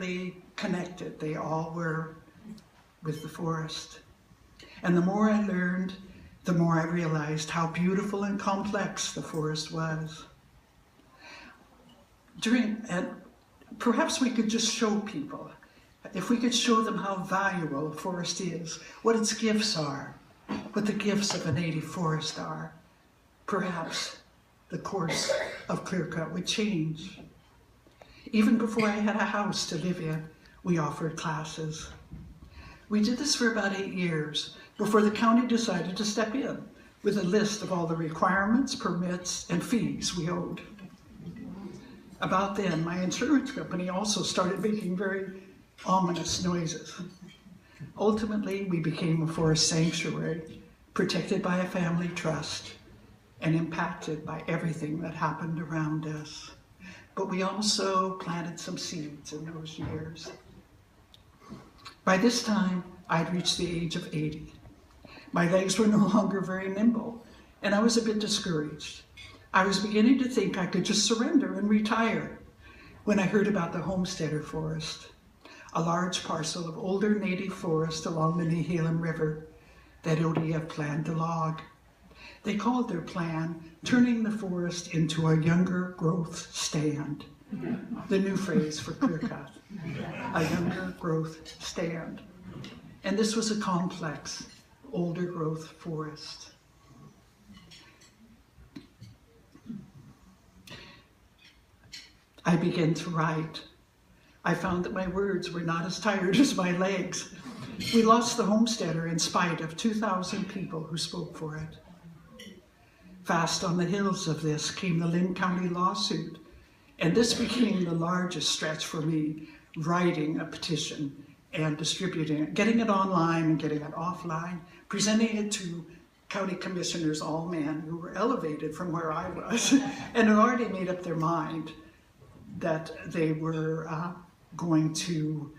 intimately connected they all were with the forest. And the more I learned, the more I realized how beautiful and complex the forest was. Perhaps we could just show people, if we could show them how valuable a forest is, what its gifts are, what the gifts of a native forest are, perhaps the course of clear-cut would change. Even before I had a house to live in, we offered classes. We did this for about 8 years before the county decided to step in with a list of all the requirements, permits, and fees we owed. About then, my insurance company also started making very ominous noises. Ultimately, we became a forest sanctuary, protected by a family trust and impacted by everything that happened around us. But we also planted some seeds in those years. By this time, I'd reached the age of 80. My legs were no longer very nimble, and I was a bit discouraged. I was beginning to think I could just surrender and retire when I heard about the Homesteader Forest, a large parcel of older native forest along the Nehalem River that ODF planned to log. They called their plan turning the forest into a younger growth stand, the new phrase for clear-cut, a younger growth stand. And this was a complex, older growth forest. I began to write. I found that my words were not as tired as my legs. We lost the homesteader in spite of 2,000 people who spoke for it. Fast on the heels of this came the Linn County lawsuit, and this became the largest stretch for me, writing a petition and distributing it, getting it online and getting it offline, presenting it to county commissioners, all men, who were elevated from where I was and had already made up their mind that they were going to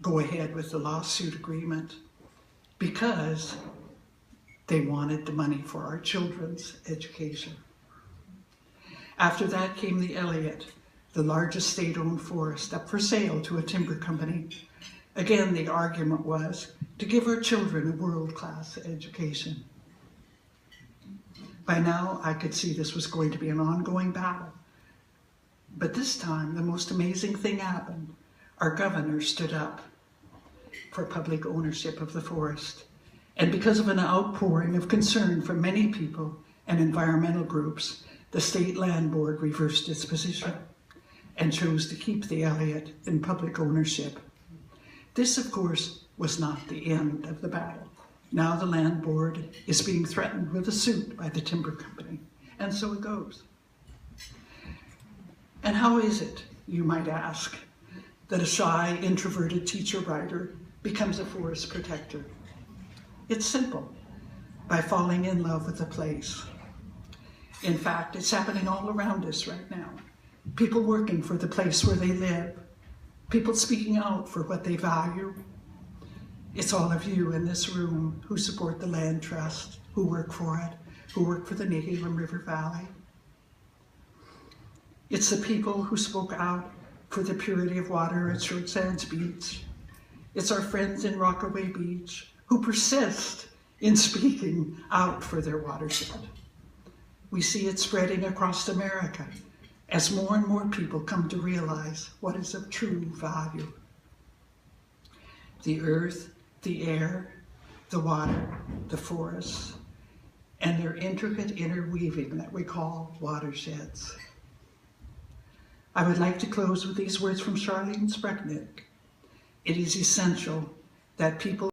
go ahead with the lawsuit agreement because they wanted the money for our children's education. After that came the Elliott, the largest state-owned forest, up for sale to a timber company. Again, the argument was to give our children a world-class education. By now, I could see this was going to be an ongoing battle. But this time, the most amazing thing happened. Our governor stood up for public ownership of the forest. And because of an outpouring of concern from many people and environmental groups, the State Land Board reversed its position and chose to keep the Elliott in public ownership. This, of course, was not the end of the battle. Now the Land Board is being threatened with a suit by the timber company, and so it goes. And how is it, you might ask, that a shy, introverted teacher-writer becomes a forest protector? It's simple, by falling in love with a place. In fact, it's happening all around us right now. People working for the place where they live, people speaking out for what they value. It's all of you in this room who support the Land Trust, who work for it, who work for the Nehalem River Valley. It's the people who spoke out for the purity of water at Short Sands Beach. It's our friends in Rockaway Beach who persist in speaking out for their watershed. We see it spreading across America as more and more people come to realize what is of true value. The earth, the air, the water, the forests, and their intricate interweaving that we call watersheds. I would like to close with these words from Charlene Spretnick. It is essential that people